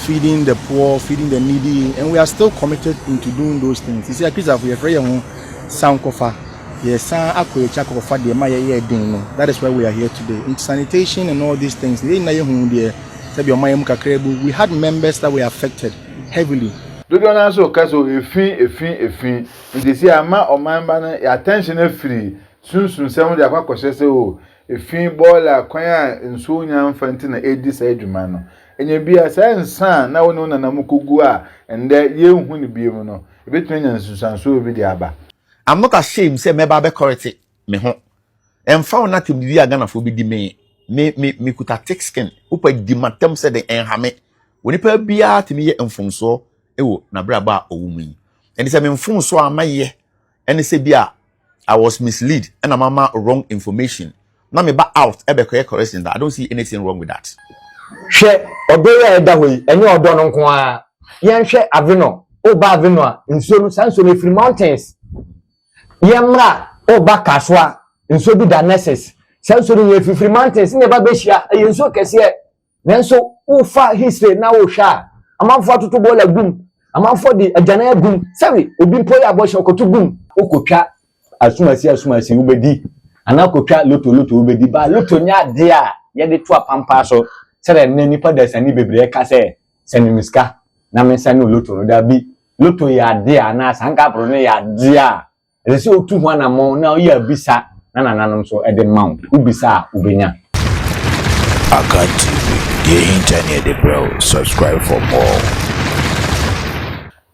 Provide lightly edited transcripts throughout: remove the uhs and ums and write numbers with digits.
feeding the poor, feeding the needy, and we are still committed into doing those things. You see, at least we are very sound cover. Yes, that is why we are here today. In sanitation and all these things, we had members that were affected heavily. Do you also caso a fee? You see, a man or man attention free. Soon, some of the aquacos oh, a fee boiler, choir, and soon young fantina 80s age man. And you be a son, now known as Namukugua, and there you wouldn't be mono. Between and Susan, so be the abba. I'm not ashamed, say, maybe I correct it. Me home. And found not to be a gun for be me could have take skin. Upa dimatem said the enhame. When you pay beer to me and from so, na braba o woman. And it's a phone so am I and say beer. I was misled and I'm wrong information. Now me back out ebe correction that I don't see anything wrong with that. Share obeya that way and you don't know yan share avino oba avino in so sanso free mountains yamra oba kaswa in so be the nurses sanso no free mountains in eba behia yen so kese nanso ufa history na wo hwa amanfo toto bola gum amanfo de agana gum sabi obi mpo ya bohye okoto gum okotwa asumasi ubedi anakotwa loto ubedi ba loto nya de a ye de to apampa so sere ne nipa da sani bebre ka se senimiska na mensa no loto no da bi loto ya de a na sanka pro ne ya de a resi otu ho na mo na ya bisa na nananom so e de mount ubisa ubenya AKAN TV, the internet the bro, subscribe for more.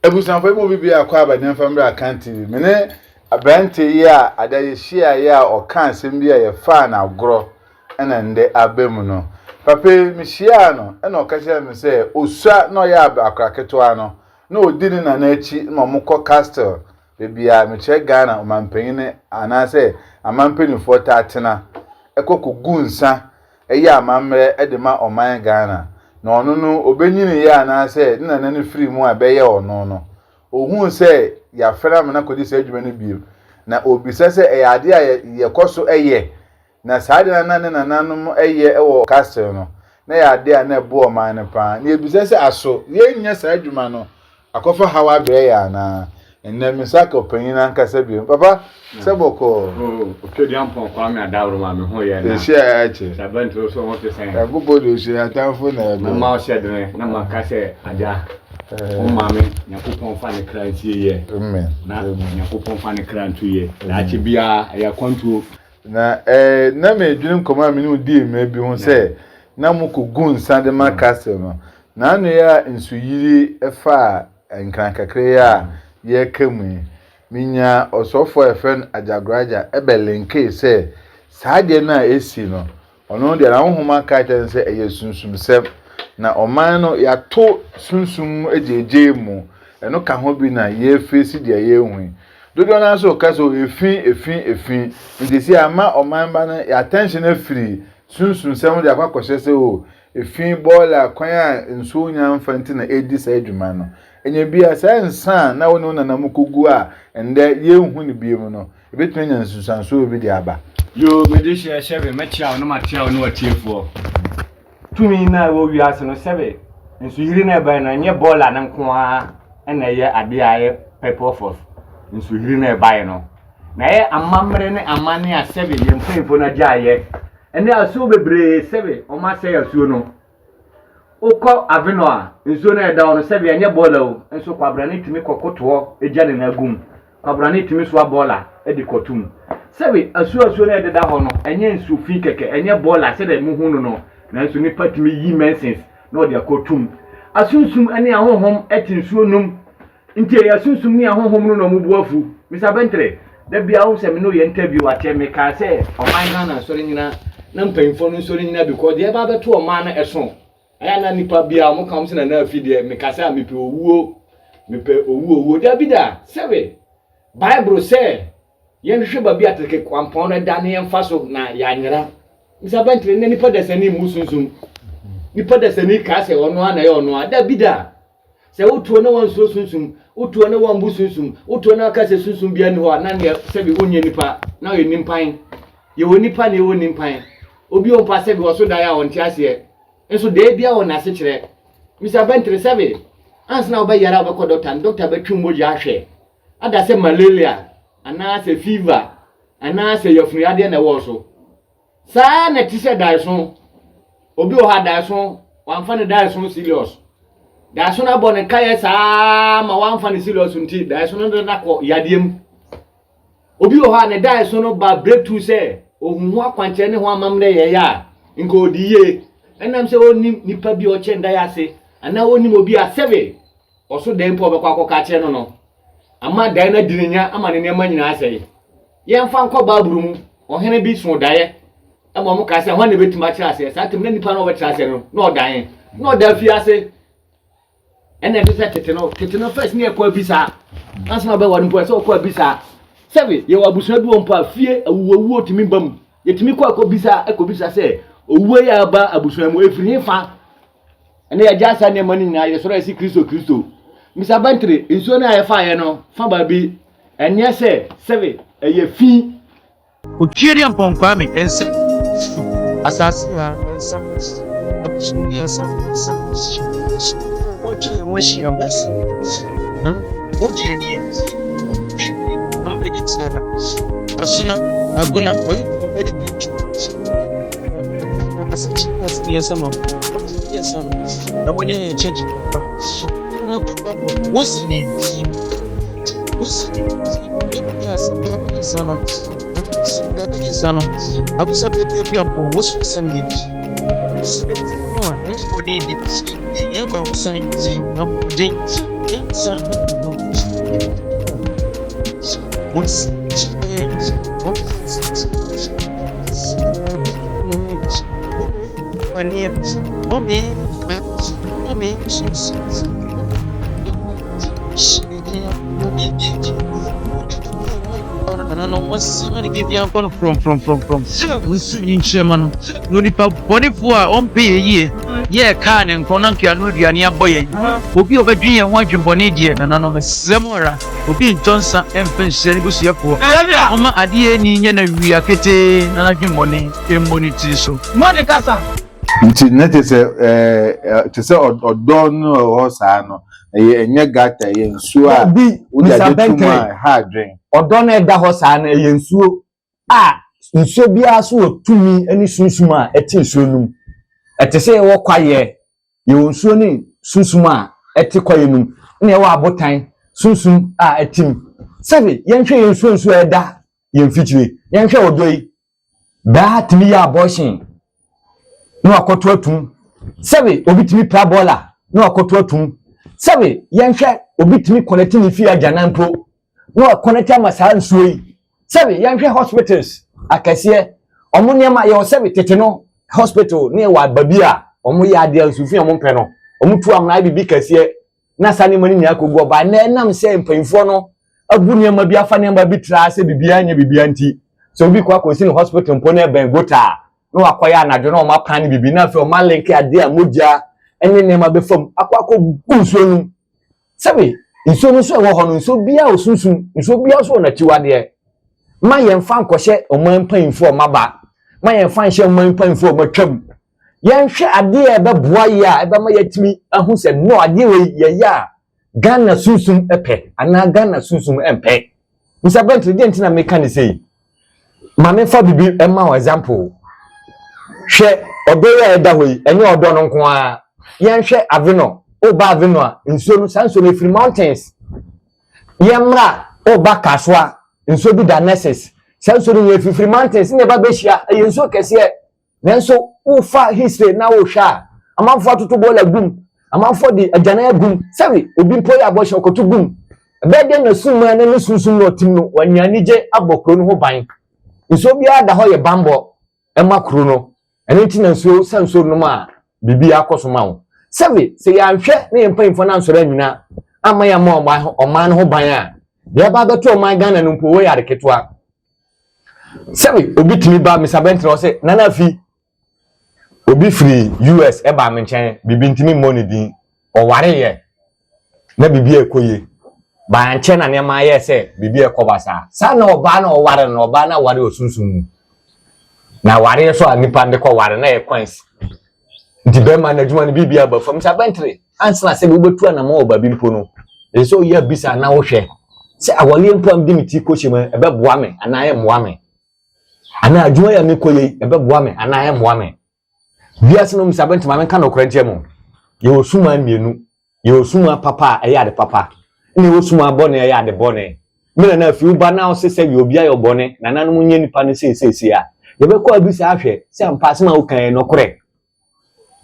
Ebusan for mo bibi akwa abaden famra AKAN TV mene abante ya adaye share ya o kan sem bia ye fa na agro ena nde abemu no papa mi share no ena o ka share me say osua no ya akraketo ano na odini na na echi na omukọ castle bebia mi che Ghana o mampanyin ana say amampanyin for tatena ekoko gunsa eya amamre edema oman Ghana na onu no obenyini ya na say na nani free mu abeye ono no ohun say ya fera me na kodi say adwuma no bio na obisa say eyade a ye koso eye na saade na nanum eye ewo castle no na yade a na ebo oman ne pa na ebisa say aso ye nya say adwuma no akofa hawa bre ya na enne misaka opanyin ankasa bio papa seboko okedi ampon kwa me adawro ma me ho ye na she ache sabantro so mo te sen agubodo she atanfo na ma o she de na ma ka se aja o mame nyakopon fa ne krantie ye amen na nyakopon fa ne krantu ye na ache bia ya kwantuo na na me dwunim koma me no di me bi ho se na mukogun sande makase no na anu ya nsuyiri efa nkrankakre ya ye kamu minya osofo efen ajagraja ebelenke se saade na esi no ono de na honhoma kaita se eye sunsum sem na oman no ya to sunsum ejeje mu eno ka ho bi na ye face de ye hu dodo na so kaso efi ndesi ama oman ba na attention free sunsum sem de akwakohye se o efi bola kwan nso nya mfanti na edi sa adwuma no enye bia sensa na wono na namukugu a ende ye hu ne biem no ebetnya nsusan so obi de aba yo medisha shebe mechia no matia no atiefo tumi na wo wiase no sebe nso yiri na eba na nye bola na nko a na ye ade aye purpose nso yiri na eba no na ye amamre ne amane a sebe ye mpefo na gyaye ene aso bebre sebe o ma se aso no ukọ avino a nso na eda ono sebe anye bola o nso kwabra ne timi kokoto eja ne na gum kwabra ne timi so bola edi kotum sebe aso na ededa ho no enye nso fi keke enye bola sebe mu hu no na nso ni patimi yi mensens na odi akotum asunsum ani ahohom eti nsuo num ntie asunsum ni ahohom no mu buafu misa bentre da bia ho se me no ye interview ate me ka se oman na sori nyina na mpemfo no sori nyina because de ba beto oman na eso aya na nipa bia mo kam se na afide me ka se a mepe owuo da bida sebe bible say yen hwe ba bia teke kwampon na da ne emfaso na ya nyira misa bentre ne nipa da sani musunsum nipa da sani ka se ono ana ye ono da bida se utuo na wan so sunsum utuo na wan bu sunsum utuo na ka se sunsum bia ni ho na ne sebe onye nipa na ye nimpan ye woni nipa ne woni nimpan obi on pa sebe wo so da ya on ti ase enso de bia on ase kire Mr. Bentley Seven. As now by Yara doctor and Dr. Betumbo Jashe. And I say malaria, and I say fever, and I say your free idea and also. Sa na ti say Dyson. Obi o ha Dyson, wan fa ne Dyson serious. Dyson na born kaya sa ma wan fa ne serious unti Dyson no na ko yadiem. Obi o ha ne Dyson no ba breakthrough say ohunhu akwanche ne ho amamre ye ya. Nko odiye. Enam say oni nipa bi o chenda ya se. Ana oni mo bi a 7. Oso den po be kwa akoka che no no. Ama dan na dirinya ama ne nema nyina aseye. Ye mfa nko baburu mu ohene bi so daye. Ama mo ka se ho ne betima kira ase. Santem na nipa no be kira ase no. No dan. No da fi ase. Ene de se tete no first ne ekwa bisa. Ansa na be wadu po se okwa bisa. 7 ye wabusu bi won pa fie awuwu otimi bam. Yetimi kwa ekobisa se owuwe ya ba abusu mu efiri fa. Ene ya jasa ne mani na ye soro esi Kristo. Mr. Bentley, inso na ye fa ye no, fa ba bi enye se 7 eye fi. Ukiri amponkwa me ense. Asasi ya ense. Ochi ya basi. Ochi ni. Mambekitsera. Asina aguna oyi medit. Asati yesamo. Yesamo. Na mwenye change. What's the name? Sana. Aku sabe que eu vou sangue. Não pode dizer. Eu vou sangue. Não pode. Não was give you from. We see chairman. No ni pa boni fua on pay ye. Yeah, can and konankia no dia boy. Obi obedwin yan wadwen boni die na no semora. Obi Johnson empense ni busia ko. Oma ade ni nye na wi akete na nadwen boni emboni ti so. Mode kasa. Nti net se odo no ho sa no enye gata ye nsuo a odi adetu ha dwen odo na eda ho sa na ye nsuo nsuo bia so otumi ani sunsum a eti nsuo num ete se wo kwaye ye nsuo ni sunsum a eti kwaye num na ye wo abotan sunsum a etim 7 yenhwe ye nsuo eda ye mfichire yenhwe odo yi ba timi ya abortion no akoto atum 7 obitimi pra bola no akoto atum 7 yenhwe obitimi connect ni fi ajanampo no connect amasa nsuo yi 7 yenhwe hospitals akase omuniama ye 7 tete no hospital ne wa babia omu ya de ansufi omu pɛ no omu tu amna bibi kase na sane mani nya kogu ba na nam se mpanfo no abu niama bi afa niama bi tra se bibia nya bibia nti so obi kwa kosi no hospital mpo na ben gota no akoya anadwo na o ma plan bibi na fe o ma link ade a moja ene niama be fam akwa gunsuo nu 7 nsuo no so wo ho no nsuo bia osunsun nsuo bia so na tiwade ma yen fa nkɔhye o man panfo o maba ma yen fa nhye o man panfo o matwam yen hwe ade e be boa ye a e be ma yatimi ahu se no ade we ye ya Ghana sunsun epe ana Ghana sunsun empe Mr. Bentley dey ntina make kan say ma me fa bibi e ma example hwe odo ye da hoyi enye odo no nko a yen hwe aveno o ba aveno a nsuo no sanso no free mountains yemra o ba kaswa nsuo bi da nesses sanso no ye free mountains ne ba behia e nsuo kese nanso ufa history na wo hwa amanfo atoto bola gum amanfo di agana gum sabi obi mpo ya bo shokoto gum be de na suma na sunsun no tim no wanyanije abokro no ho ban nsuo bi ada ho ye bambo e makro no ene ti na nsuo sanso no ma bibi akosoma wo sabi se ya hwe na ye mpanfo na nsoro anwina ama ya ma oman ho ban a de ba beto oman Ghana no mpo wo ya reketwa sabi obi timi ba Mr. Bentley o se nana fi obi free US e ba menchen bibi ntimi money din o ware ye na bibi ekoye ba nchen na nema ye se bibi ekobasa sa na oba na o ware na oba na ware osunsun na ware so anipa ndekọ ware na e coins nti be management bibi aba from Mr. Bentley answer say we betu na ma oba bi mpo no e so ye bisa na wo hwe se awole mpo am di miti ko chema e be boa me ana ye moa me ana adwuma ya me koye e be boa me ana ye moa me biase no msabenti ma me kan okrante mu ye osuma mienu ye osuma papa e ya de papa ni osuma bone e ya de bone me na afi uba na o se ye obi ayo bone na nanu nye nipa ne se ya ye be ko abisa ahwe se ampa se ma wo kan no kore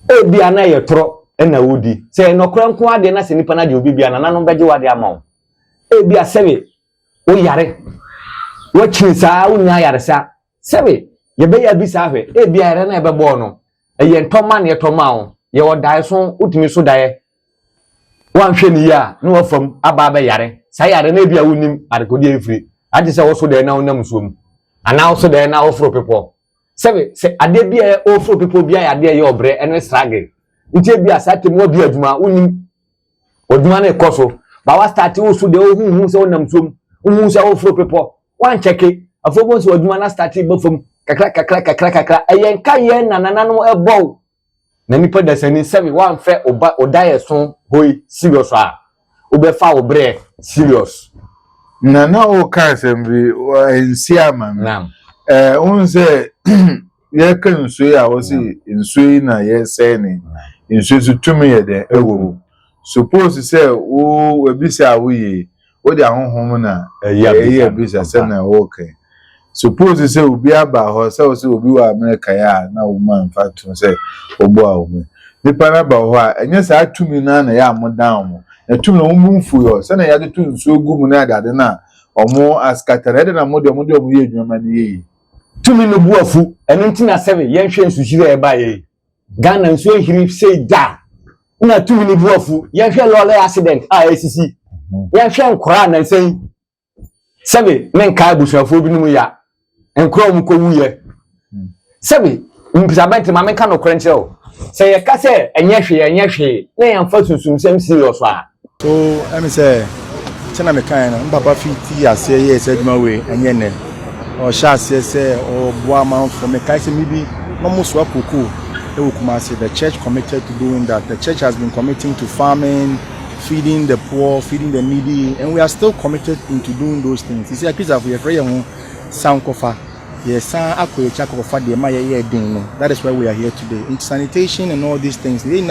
e bia na ye toro na wodi se no kora nko ade na se nipa na de obi bia na nanu beje wade ama e bia sebe wo yare wo chinsa wo nya yare sa sebe ye be ya bisa ahwe e bia yare na e be bo no e ye ntoma na ye toma wo ye wo dai so utimi so dai wan hwe ni ya na wo fam aba be yare sa yare na bia wonim adekodi efri ade se wo so dai na wo nam suom ana wo so dai na wo fro pepo sebe se ade bia o fro pepo bia ya ade ye obre eno struggle ntie bia sa temo bi adwuma wonim odwuma na ekoso ba wa start wo so de wo hu se wo nam suom hu se wo fro pepo wan cheke afobon se odwuma na start ba fam kakra ayen ka ye nananano ebo na nipa da sani sebe wan fe oda ye so hoi serious a obefa obre serious na o ka sembi ensiama nam unse ye kan so ya wo si nso na ye se ni nso su tumi ye de ewo suppose say wo ebisa wo ye wo de ahonhom na ye ebisa se na okay suppose say obi aba ho say obi wa America ya na wo man fatu say ogbo awo nipa na ba ho a enye sa tumi na ya amodan mo na tumi na wo mfu yo say na ya de tu nso gu mu na ade na omo askatara de na mo de ye dwuma na ye tumi no buafu eno ntina 7 yen hwe nsuhire e ba ye Ghana nso ehiri say da na tumi no buafu yen hwe lole accident esisi yen hwe nkora na nsen 7 men ka busuafo bi no ya enkro mu ko wuye 7 mpizabenti ma men ka no krenche o say ye ka say enye hwe na yen fa susum sem serious a so let me say tena me kan no baba fiti ase ye se djuma we enye ne o sha ase o boa man for me kai se mibi no mo so akoko e wo kuma say the church committed to doing that. The church has been committing to farming, feeding the poor, feeding the needy, and we are still committed into doing those things. You see, a piece of your friend sound kofa. Yes, that is why we are here today. In sanitation and all these things, we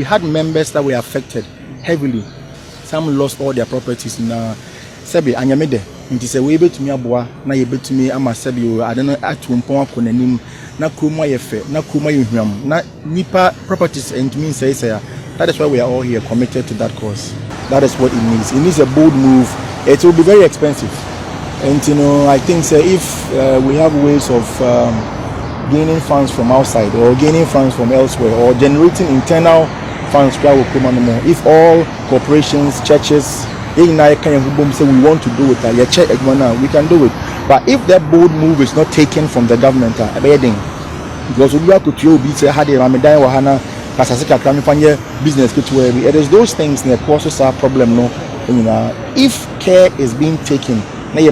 had members that were affected heavily. Some lost all their properties in Sebi Anyamede. It is a way to me aboa, na ye to me ama Sebi, I don't know at Wumpon Konanim, na Kuma Yefe, na Kuma Yuham, na Nipa properties and to me say, that is why we are all here committed to that cause. That is what it needs. It needs a bold move. It will be very expensive. And you know, I think if we have ways of gaining funds from outside or gaining funds from elsewhere or generating internal funds, if all corporations, churches, we want to do it, we can do it. But if that bold move is not taken from the government, because we have to business, it is those things that causes our problem. No, if care is being taken, I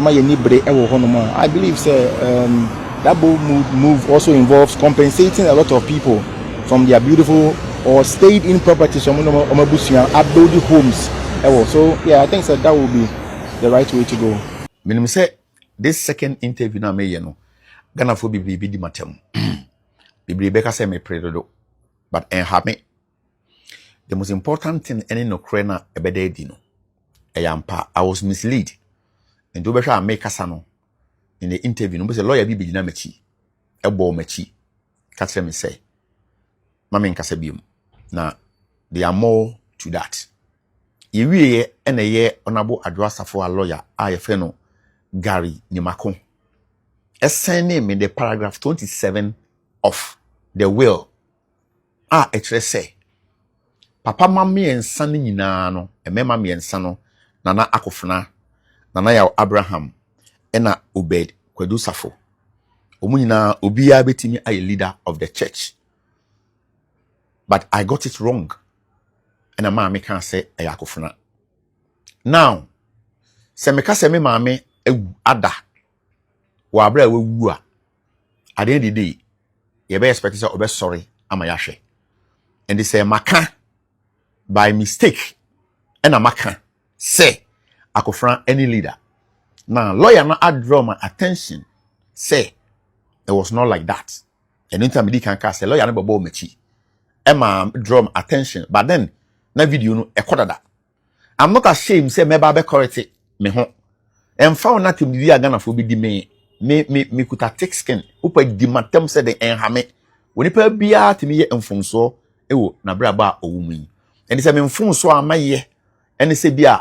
believe that bold move also involves compensating a lot of people from their beautiful or stayed in properties from building homes. So yeah, I think that will be the right way to go. Meaning say this second interview na me no Ghana for be di matem. Bibli beka say me pray do, but me. The most important thing any no krena ebede di no. Eyampa I was misled. And do better make kasano in the interview. No say lawyer bi na mechi. Ebo mechi. Catch me say. Mama nkasa biom. Na there are more to that. Yewie ene ye onabo adwasafo a lawyer a ye fe no Gary Nimako. Essene me the paragraph 27 of the will. Etre say papa mama yensa no nyina no emema me yensa no nana Akofena nana ya Abraham ena Obed Kwadusafo omu nyina obiya betimi a leader of the church, but I got it wrong and a mama can say Akofena. Now se me ka se me mama ada wa abra we wu a at the end of the day ye be expect say obe sorry ama ya hwe and they say maka by mistake and a maka say Akofena any leader. Now lawyer not draw my attention say it was not like that. And anytime he can cast a lawyer never bow mechi. Emma draw my attention, but then na video no e that. I'm not ashamed say me ba be correct me ho. And found not to be a Ghana for be me kuta thick skin. Upa di matem said the enhame. When you pay beer to me and so ewo na braba o woman. And he said me phone so am ye. And he said beer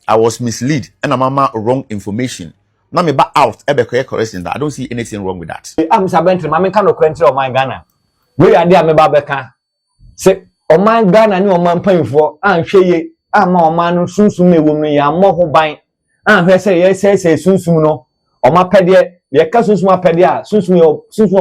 I was misled and I'm wrong information. Now me back out ebe correction that I don't see anything wrong with that. I'm sabentri mama kan okrenti o man Ghana. We ade a me ba be kan. Se o man Ghana ni o man panfo anhwe ye ama o man no sunsun me wo no ya mo ho ban. Anhwe se ye se sunsun no o ma pede ye ka sunsun ma pede a sunsun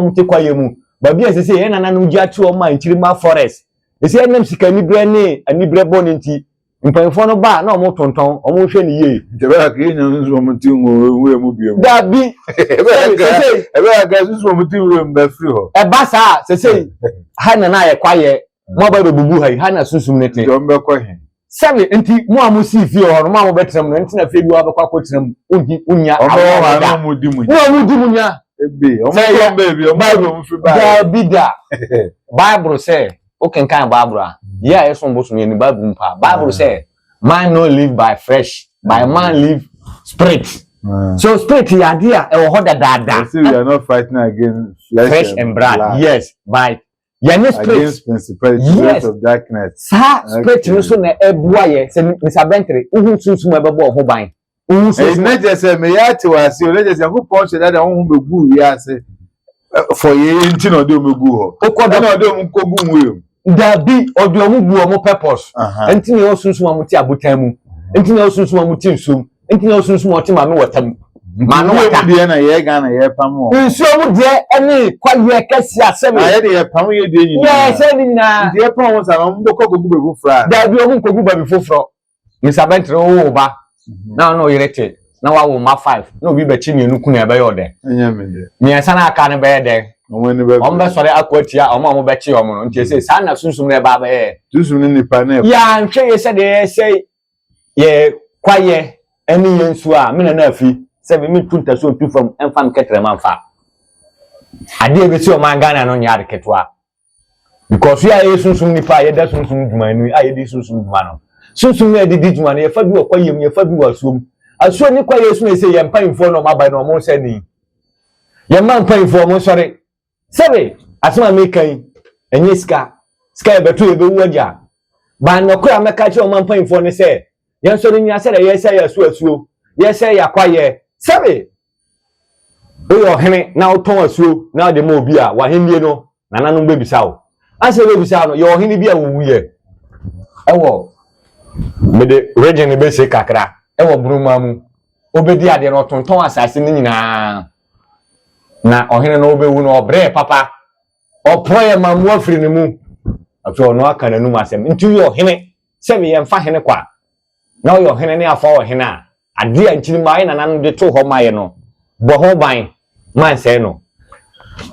mo te kwaye mu. Ba bi ese se ye nana no gi atu o man Chirima forest. Ese enam sika ni bre ne ani bre bon nti mpanfo no ba na o mo tonton o mo hwe ni ye. Jebe ka yin nso mo ti nwe mu biem. Da bi ebe ga nso mo ti nwe mba free ho. E ba sa se ha na na ye kwaye mo ba bebubu ha na sunsun nete. Jo mbe kwa he. Seven enti mo amusi fi ho no mo betrem no enti na fe bi wa bekwa kotrem unya awo na mo di mu. No mo di mu nya. Ebe o mo ko baby o mo fi ba. Da bida. Bible say o kan Bible a yeah eso mbo so ni Bible mpa. Bible say man no live by flesh, by man live spirit. So spirit ya dia e ho da. So we are not fighting against flesh and blood. Yes, by Yanni against principalities of darkness. Sa spirit no so na ebua ye se Mr. Bentley uhun sunsun ebebo ho ban. Uhun sunsun na je se me ya ti wa si o le je se ko pon se dada ohun begu ya se for ye nti na do megu ho. Okodo na do mu kogu nwe. Da bi odo mu bu o mo purpose. Enti na o sunsun amuti abutan mu. Enti na o sunsun amuti nsum. Enti na o sunsun o ti ma me watam. Manu wata de na ye Ghana ye pam o. Nso mu de ene kwaye kesi aseme. Na ye de ye pam ye de nyi. Yes, eni na. De ye pam o sa no mboko kogu be fufra. Da bi o mu kogu ba bi fufro. Mr. Bentley o ba. Na no irete. Na wa wo ma 5. Na obi be chi mienu ku na ebe yo de. Enya me de. Mi ansa na aka ne be de. Omo ni be. Ombe sore akwatia omo be chi omo no. Nti se sa na sunsun na ba be. Sunsun ni nipa na. Ya nhwe ye se de say ye kwaye eni ye nsu a me na afi. Se me tunta so tu from enfam ketre manfa ade be si o man Ghana no nya de ketwa because ya sunsun ni pa ye da sunsun duma ni aye di sunsun duma no sunsun na di duma no ye fa bi o kwayem ye fa bi wasuom aso ni kwaye su na se ye mpanfo no mabai no mo se ni ye man mpanfo mo sore sebe asema me kan enye ska betu ye be wuaja ba no kura meka che o man mpanfo ni se ye sore nya se ye se ya asuo ye se ya kwaye sebe oyo hene na oton asuo na de mo bi a wa henie no nananom be bisa wo ase be bisa no yo hene bi a wo wuye ewo me de region be se kakra ewo bruma mu obedi ade no tonton asase ni nyina na ohene no obewu no obre papa oproye mamu afiri ni mu ato no aka nanum asem nti yo hene sebe ye mfa hene kwa na yo hene ne afa wo hene a ade a nchiri mai nanan de to ho mai no bo ho ban man say no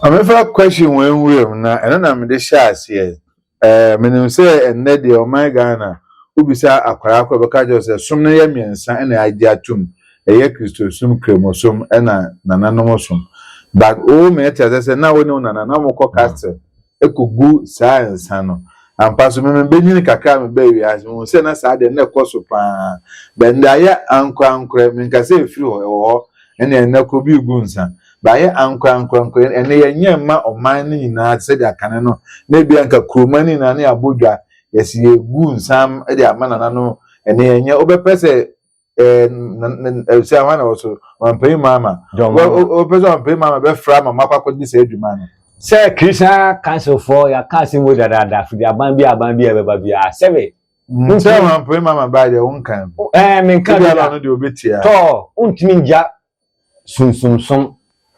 amefa question when we na eno na me de sha ase menim say enne de o my Ghana ubisa akwara akwa beka jo say sum na ye miensa ena agi atum eye Kristo sum kremosum ena nananom sum but o me tell say na woni nananom ko castle ekogu science no ampa so me benyin kakra me ba wi as mo say na sa de na koso pa benda ya ankwa me nka say free ho ene ko bi gunsa ba ye ankwa ene ye nyema oman ni na se de akane no na bia nka kromani na na abodwa yesi gunsa e de amana no ene ye nya obepese se amana oso wanpai mama obepese wanpai mama be fra mama kwakọ di se adwuma no se Christian council for ya council mo dada fi aban bi e beba bia sebe se wanpai mama ba de wonkan me nkan ya no de obetia to untimi nja sunsun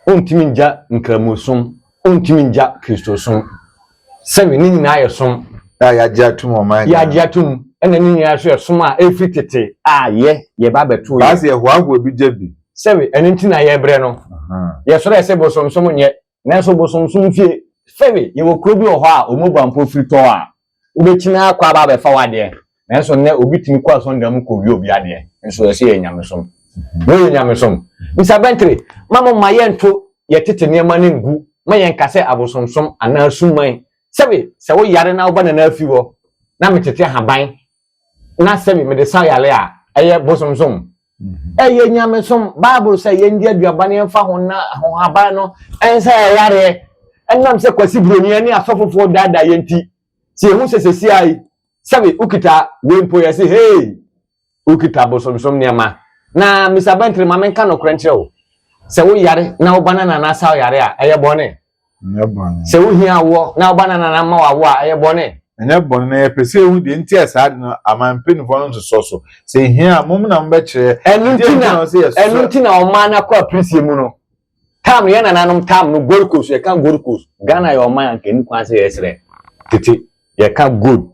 untimi nja nkramusum untimi nja Kristosum sebe ni nyina ayesom ya jatum o man ya jatum ena ni nyina so yesom a efitete ye ba beto ba se hoago bi jabi sebe eni ntina ye bre no ye so se bosomsom nye na so bosomsom fie sebe ye wo krobi o ho a omobampo frito a ubechina akwa ba be fa wade nanso ne obi timi kwa so ndam ko wi obi ade nso ese ye nyamesom no nyamesom Mr. Bentley mama mayento ye tete ne ma ne ngu mayen kase abosomsom ana suman sebe se wo yare na wo ba na afi wo na metete haban na sebe me de sa yale a eye bosomsom eye nyamesom Bible say ye ndi aduaba ne mfa ho na ho haban no ensa yare enam se kwasi broni ani asofofo dada ye nti si ehu sesesi ai sebe ukita wempo ye say hey ukita bosomsom niama na Mr. Bentley mamenka no krencheo se wo yare na wo banana na sa yare a eye bone se wo hia wo na wo banana na ma wo a eye bone enya bone na pese hu de nti asade no amampeni fo no so se hia mom na mbe kire enu na o ma na kwa appreciate mu no tam ye na nanom tam no Gold Coast ye kan Gold Coast Ghana ye o ma anka ni kwanse ye sere tete ye kan good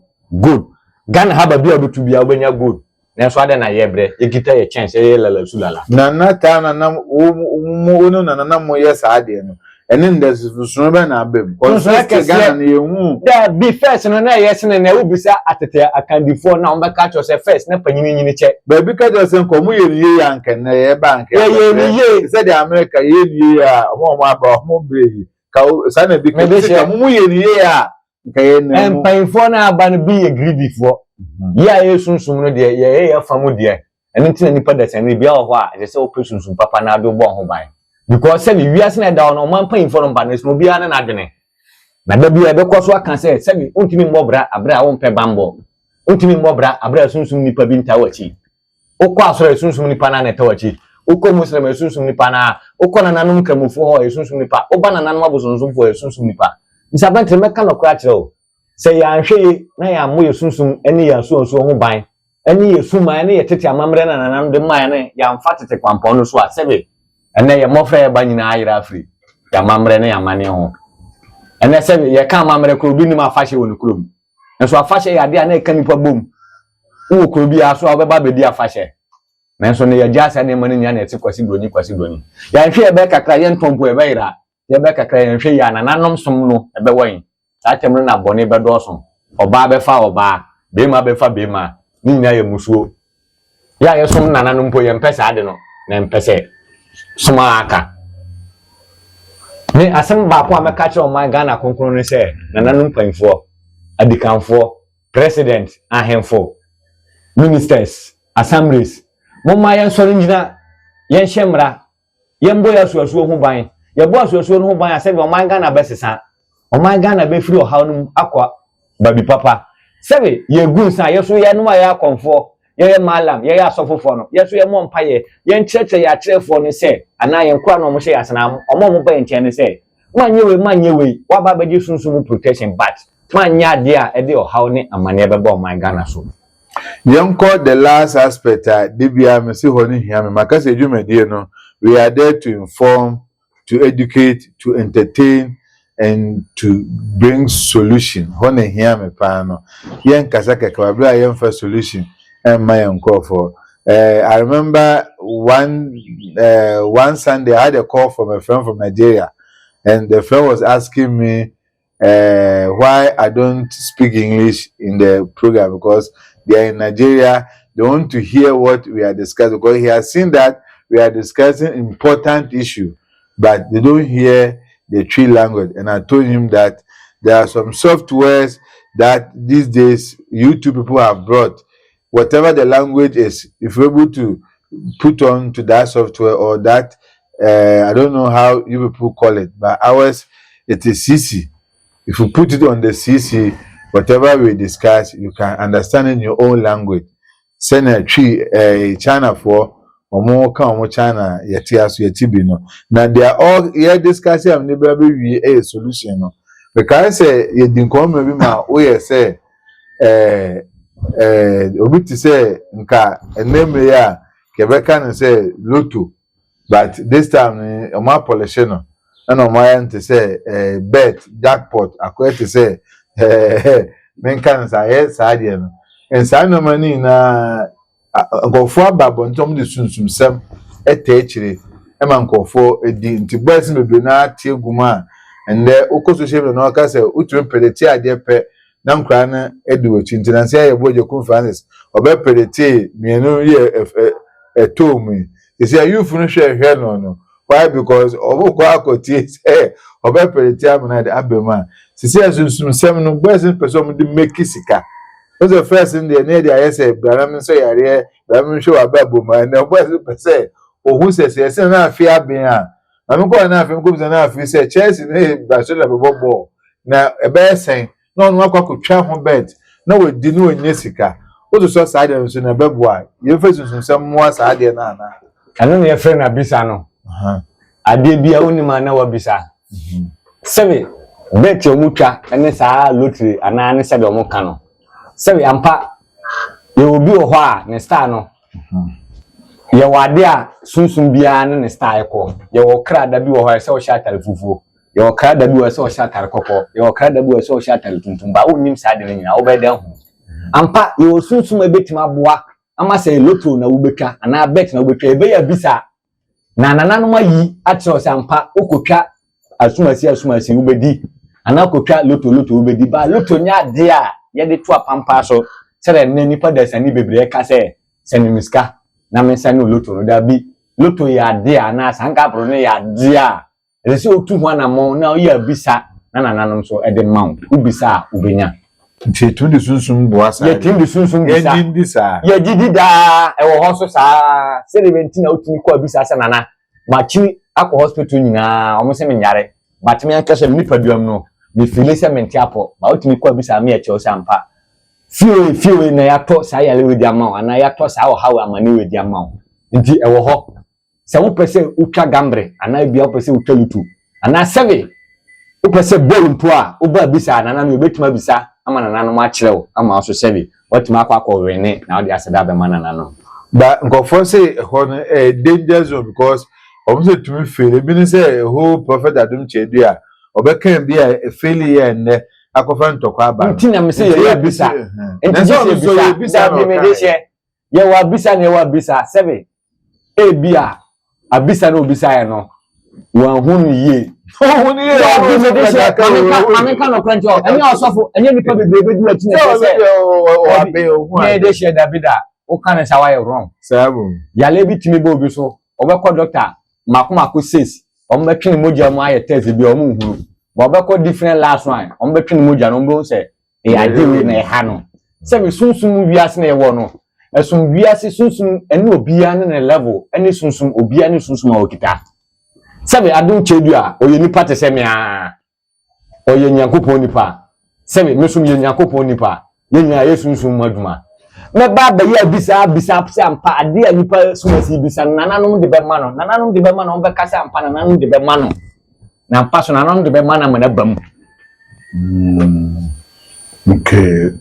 Ghana ha ba bia obetu bia obenya good na so ade na ye bre ye kita ye chance ye lala sulala na ta na nam wo no na nam ye saade no ene ndasuno be na abem konse Ghana na ye hu da be first no na ye sene na ubisa atete akandifo na ombe catch us first na panyini che ba bi ka just nko mu ye ni ye anka na ye bank ye ni se de America ye ni ye a mo aba mo brehi ka sa na bi ka mu ye ni ye a nka ye na mu empanfo na aba no bi ye greedy fo ya ye sunsum no de ye famu de ene ntina nipa da sene bia ho a je se opesunsum papa na do bo ho ban because say wiase na da no man panfo no ba na so bia na adwene na da bia be koso aka say se untimi mbobra abra wo mpe bambo untimi mbobra abra sunsum nipa bi nta wachi okọ asoro sunsum nipa na na tawachi okọ muslim sunsum nipa na okọ na nanum kramufo ho sunsum nipa oba na nanum abosunsum fo sunsum nipa Mr. Bentley meka no kra kire se ya hwe na ya mo ye sunsum eni ya so ho ban eni ye suma eni ye tete amamre na nanam de man ne ya mfa tete kwampon no so a sebe ene ye mofre ba nyina ayira afri ya mamre ne ya mane ho ene sebe ye ka mamre ko bi ni ma fashe woni kurom enso afashe ya de na e kanipa bom wo ko bi aso a beba be di afashe nanso ne ya jasa ne mane nya na ete kwasi broni ya hwe e be kakra ye ntompo e be ira ye be kakra ye hwe ya na nanom som no e be wan sa temre na bone be do som oba be fa oba be ma be fa be ma ni nya ye musuo ya ye som na nanom po ye mpesa ade no na mpese suma aka me asem ba ko ameka kire o man Ghana konkron ne se na nanom panfo adikanfo president ahemfo ministers assemblies mumma yan sori njina yan shemra yan boya suasu ho ban ye bo suasu ho ban asem o man Ghana besesa o man Ghana be free o hawnum akwa babi papa sebe ye gunsa ye so ye no ya konfo ye malam ye asofofo no ye so ye mo mpaye ye ncheche ya trefo ne se ana ye nkwa no mo hye asena mo ba nche ne se manyewe wa ba beji sunsun protection but manya de a e de o haw ne amane be ba o man Ghana so Yanko the last aspect dibia me si ho ni hia me makase dwumedie no we are there to inform, to educate, to entertain and to bring solution ho ne hia me pa no yen kasa kekwa bra yen fa solution and my uncle for I remember one Sunday I had a call from a friend from Nigeria and the friend was asking me why I don't speak English in the program because they are in Nigeria. They want to hear what we are discussing because he has seen that we are discussing important issue, but they don't hear the tree language. And I told him that there are some softwares that these days YouTube people have brought. Whatever the language is, if you're able to put on to that software or that, I don't know how you people call it, but ours, it is CC. If you put it on the CC, whatever we discuss, you can understand in your own language. Send a tree, China for or more come China, yeti no. Now they are all here discussing and never be a solution. No. Because say you didn't come maybe my way say obi to say nka eneme ya kebeka no say lotto, but this time my politician and on my end to say bet jackpot akwa to say men kan say saade no en sa no mani na nkofo ababo ntom de sunsum sem etechire e man nkofo edi nti boys mebe na tie guma and the social media no ka say utu pedeti ade pe na nkra na ediwo chintina se ya boje kun Francis obepelete mienu ye etomu isi ayufu no hwe no why because obukwa akoti say obepelete amna de abema sisi asunsun sem no gbese person de make sika was the first in the near the say bram so yare bram show ababoma na gbese person ohun sese na afia ben a amko na afia ko na afia say Chelsea na Barcelona bebo na ebe sen na onu akwa ho bet na we di no onye sika o so side nso na bebo a ye fesunsun sem mo side na na anu ne friend na bisa no ade bia onima na wa bisa sebe bet yo mutwa ene saa lottery ana ne sebe o ka no sebe ampa ye obi wo ho a ne star no ye wade a sunsun bia ne star ekọ ye wo kra da bi wo ho se wo sha tare fufuo ye wo kra da bi wo se wo sha tare kokọ ye wo kra da bi wo se wo sha tare tuntum ba onim saa de nyina wo be dan ho ampa ye wo sunsun ebetima boa ama se lotto na wo betwa ana bet na wo betwa ebe ya bisa na nananum ayi atro sampa okotwa asumasi ubedi ana okotwa lotto ubedi ba lotto nya de a ye de to apampa so sere ne nipa da sani bebre ka se senimiska na mensa no lotto no da bi lotto ya de a na sanka pro ne ya de a rese otu ho na mo na ya bisa na nananum so e de maun ubisa ubenya nti tu de sunsun boasa ye tim de sunsun bisa ye ndi sa ye gidi da e wo ho so sa se 17 na otumi ko bisa sa nana ma chi akọ hospital nyina omo se me nyare but me anka se me paduam no me feel se me ntiapo ba otumi ko bisa me eche o sampa fiwe na ya to sa ya le wedi ama ana ya to sa o hawo amane wedi ama nti e wo ho se wo pese utwa gambre ana bia wo pese utwa lutu ana seve wo pese ball mpo a wo ba bisa nana no obetuma bisa ama nana no ma kirewo ama so seve watuma akọ wene na wo de aseda be manana no ba nkofo say ho no danger zone because obuse tumi feel bi ni say who prophet Adum Chedu a obekan bi a failure ne Akofena ntokwa aba ntina me say ye bisa ntina bisa bi me de she ye wa bisa ne wa bisa seve e bia abisa no bisa ye no wa hunu ye hunu ye bi me de she ameka no kranjo enye osofo enye nipa bebrebe du ati ne say wa be o me de she Davida o kan sa wa ye wrong sabu yale bi timi bo bi so obekọ doctor makoma says ombetwe moja mo aye test bi omo huru bo obekọ different last one ombetwe moja no mbo se e adewe na e ha no se be sunsun wiase na e wo no esun wiase sunsun ene obia ne level ene sunsun obia ne sunsun ma okita se be Adum Chedu a oye nipa te se me a oye nyankopon nipa se be mesum ye nyankopon nipa ye nya ye sunsun maduma me ba ba ya bisa se ampa ade a nipa sumasi bisa nananum de be mano nananum de be mano on be kasa ampa nananum de be mano na ampa so nananum de be mana mana bam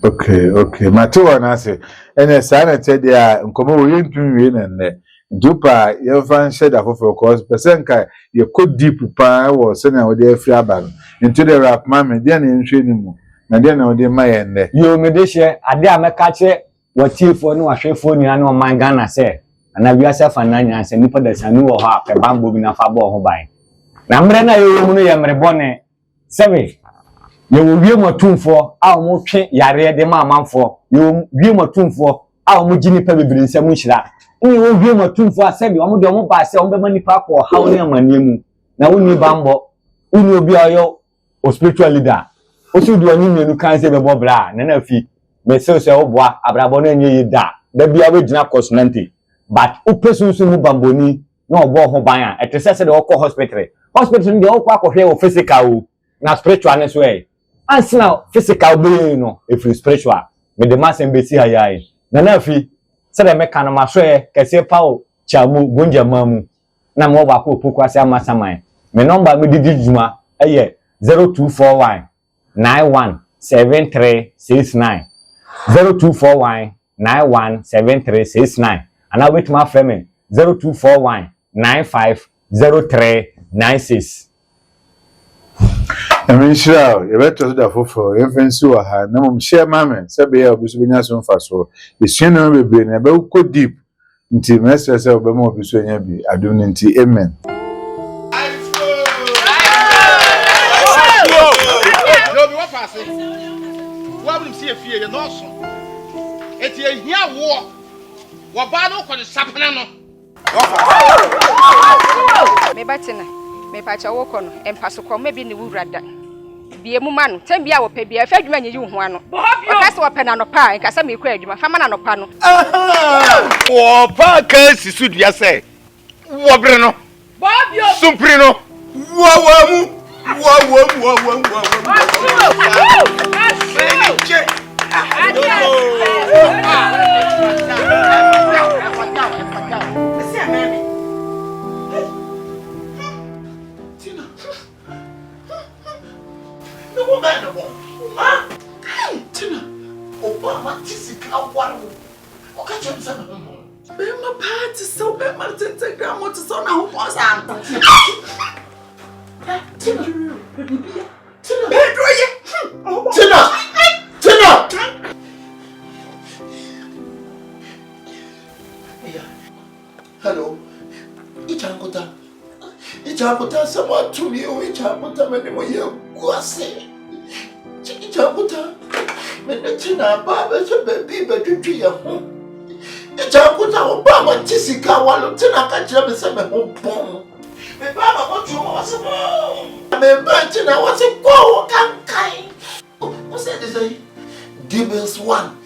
okay Matewa na say ene sana tede a nkomo wo yentu wie na ne dupa ye fan shed afofo cause person kai ye ko deep pa wo se na wo de afri aba no into the rap mama de na nhwe ni mu na de na wo de maye ne yo me de she ade a meka che watiefo ne wahwefo ni anu man Ghana se ana biasa fa na nya se nipa da sanu wo ha pe bambo bi na fa bo ho ban na mre na yo mu no ye mre bone sebe ye wo wie matumfo a wo twe yare de ma amanfo ye wo wie matumfo a wo gi nipa bebere nsam nhira ni wo wie matumfo a sebe wo de wo ba se wo be manipa ko ha wo ne amane mu na wo ni bambo uni obi ayo o spiritual leader o su do ani menu kan se be bo bra na na fi me se oboa abrabo na enye da bia we gina consonante but upesunsu mu bamboni na obo ho ban a etese de okọ hospital de okọ akohwe o physical na spiritual ne so ansina physical be no if spiritual me de masen be si hayai na fi se de meka no maso kese pa o chamu gonja mamu na mo ba ko poku ase amasaman me number me didi juma 0241 917369 0241 917369 and I wait my friend 0241 950396 Emishra ye beto da fofo enfensi wa ha na mum share mama sabe ya obisu benya so mfa so esua na bebre na be ko deep nti mesra se obema obisu enya bi adum nti amen ye no so. Eti ehia wo. Wo ba no ko ne sapena no. Me batina. Me pa cha wo ko no. Empaso ko me bi ne wurada. Bie mu ma no. Tem bia wo pe bia fa adwuma nyi ho ano. Okase wo pe na no pa, nkasa me kwa adwuma. Fa ma na no pa no. Wo pa ka sisu dua se. Wo bre no. Bobio. Sumpri no. Wo. Tina, Obama tisika waru. Okacho msana. Bema party so bema Instagram mo to so na ho posa. Tina. Pedro ye. Tina. Yeah. Hello. Ichakota someone to me o ichakota mene mo ye guase. Ichakota mene Tina baba so baby bedutwi ye ho. Ichakota Obama tisika walu Tina ka kire me se me ho pon. Me baba ko tumo wase mo. Me banchi na wase ko kankai. Who said this? Gibbles 1.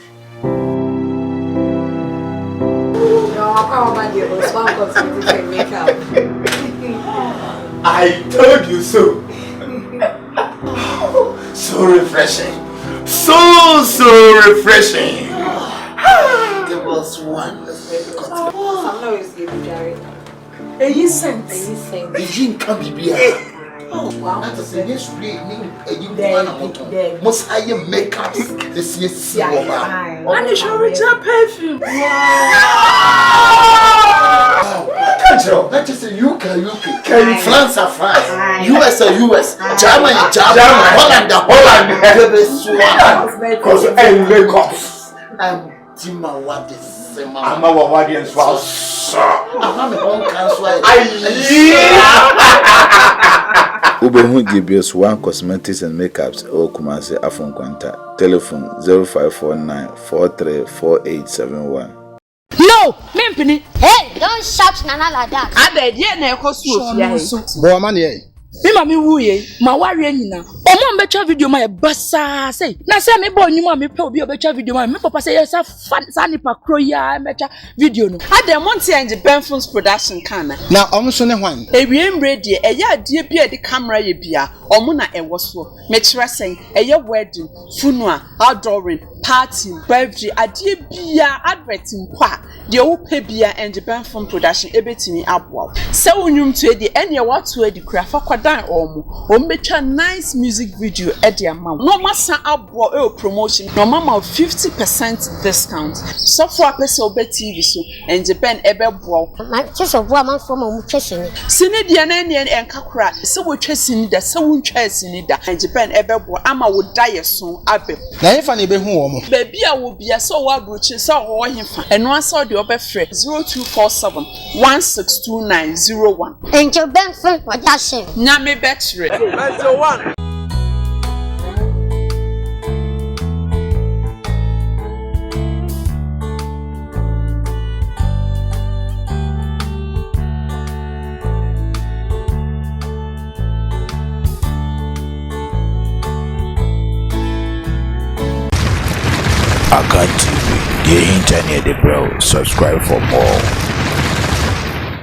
I told you so. So refreshing. So refreshing. Gibbles 1. You sent. You can't be here. Oh, wow. That's a yes, really. You must hire makeup. This is and you should return perfume. That is a UK. France are France. US are US. Germany, Holland. Because I'm makeups. I'm Tima Wadis. I'm our audience was. I'm my own council. Ubehu Gibius 1 Cosmetics and Makeups or Kumasi Afon Quanta. Telephone 0549 434871. No, Mimpini. Hey, don't shout Nana like that. I beg you, na ekosu. Boy, man, yeah. Me mami wuye, ma wari nyina. Omo mbecha video ma e basa say. Na say me boy nyuma me pe obi obecha video ma me papa say yes sa nipa kro ya mecha video no. Adem Monty and Benfon's production kana. Na omo so ne hwan. Ewiem ready e ya ade bia de camera ye bia. Omo na ewo so. Me kira sen e ye wedding, funeral, outdooring, party, birthday, ade bia adverting kwa. De wo pe bia and Benfon production ebetimi aboa. Se wonwum to e de ene what to e de kura fa dan omecha nice music video at the amount. No massa abo promotion. No mama 50% discount. So for a person obe TV so and the pen ebe bo. Just a woman from Muchesini. Sini dia na ne enkakura. Se wo twesini da se wo ntwesini da. And the pen ebe bo ama wo die so abe. Na efa na ebe hu wo mo. Baby a wo bia so wa brochi so wo hemfa. Eno asa de obe frɛ 0247 162901. And your Benfon production. Me battery. That's the one. AKAN TV, the internet, bro. Subscribe for more.